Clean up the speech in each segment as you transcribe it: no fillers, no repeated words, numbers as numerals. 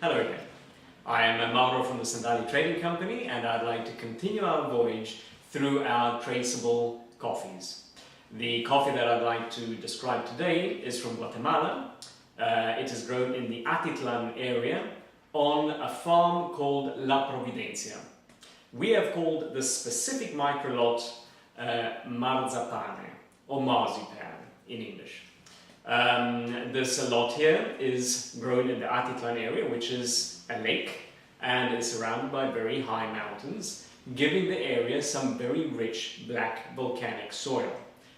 Hello again. I am Mauro from the Sandalj Trading Company, and I'd like to continue our voyage through our traceable coffees. The coffee that I'd like to describe today is from Guatemala. It is grown in the Atitlán area on a farm called La Providencia. We have called the specific microlot Marzipan, or Marzipan in English. This lot here is grown in the Atitlán area, which is a lake and is surrounded by very high mountains, giving the area some very rich black volcanic soil.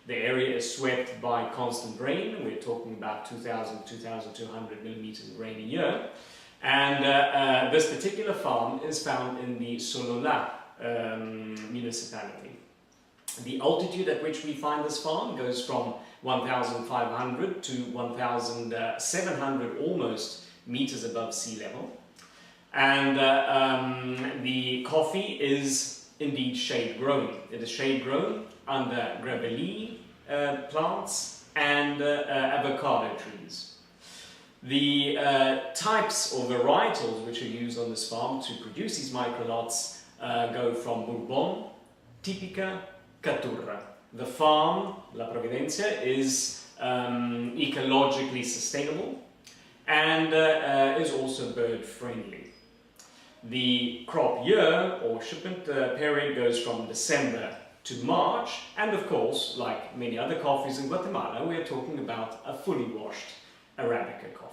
The area is swept by constant rain. We're talking about 2,200 millimeters of rain a year. And this particular farm is found in the Sandalj municipality. The altitude at which we find this farm goes from 1,500 to 1,700 almost meters above sea level. And the coffee is indeed shade grown. It is shade grown under gravelly plants and avocado trees. The types or varietals which are used on this farm to produce these microlots go from Bourbon, Típica, Caturra. The farm, La Providencia, is ecologically sustainable and is also bird friendly. The crop year or shipment period goes from December to March, and of course, like many other coffees in Guatemala, we are talking about a fully washed Arabica coffee.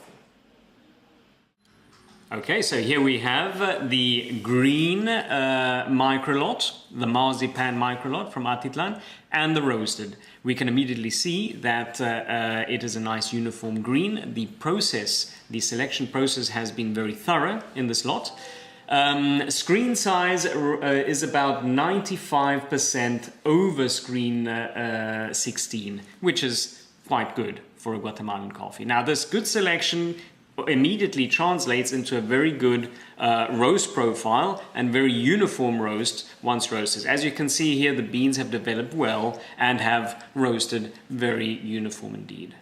Okay, so here we have the green microlot, the Marzipan microlot from Atitlán, and the roasted. We can immediately see that it is a nice uniform green. The selection process has been very thorough in this lot. Screen size is about 95% over screen 16, which is quite good for a Guatemalan coffee. Now, this good selection immediately translates into a very good roast profile and very uniform roast once roasted. As you can see here, the beans have developed well and have roasted very uniform indeed.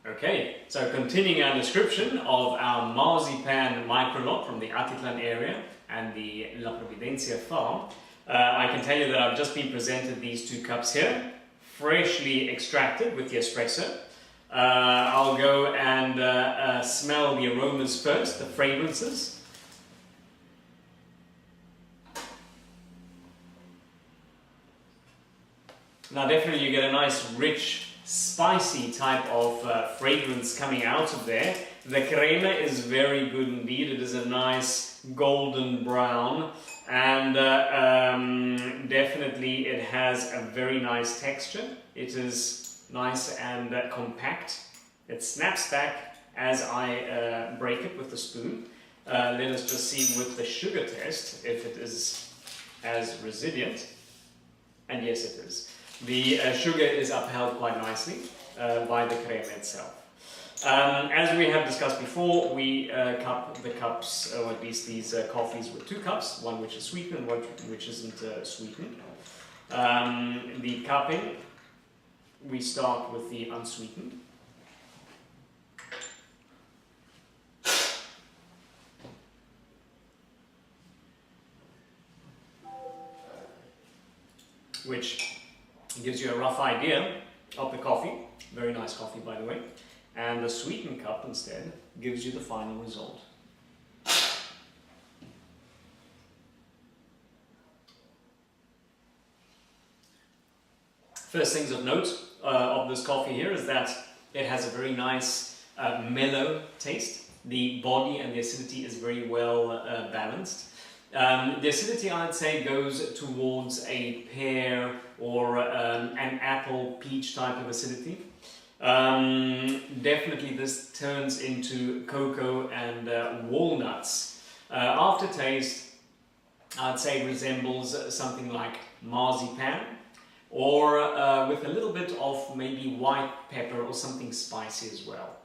Okay, so continuing our description of our Marzipan microlot from the Atitlán area and the La Providencia farm, I can tell you that I've just been presented these two cups here, freshly extracted with the espresso. I'll go and smell the aromas first, the fragrances. Now definitely you get a nice rich, spicy type of fragrance coming out of there. The crema is very good indeed. It is a nice golden brown, and definitely it has a very nice texture. It is nice and compact. It snaps back as I break it with the spoon. Let us just see with the sugar test if it is as resilient. And yes, it is. The sugar is upheld quite nicely by the crema itself. As we have discussed before, we cup the cups, or at least these coffees, with two cups, one which is sweetened and one which isn't sweetened. The cupping, we start with the unsweetened. Which gives you a rough idea of the coffee. Very nice coffee, by the way. And the sweetened cup instead gives you the final result. First things of note of this coffee here is that it has a very nice mellow taste. The body and the acidity is very well balanced. The acidity, I'd say, goes towards a pear or an apple peach type of acidity. Definitely this turns into cocoa and walnuts. Aftertaste, I'd say, resembles something like marzipan, or with a little bit of maybe white pepper or something spicy as well.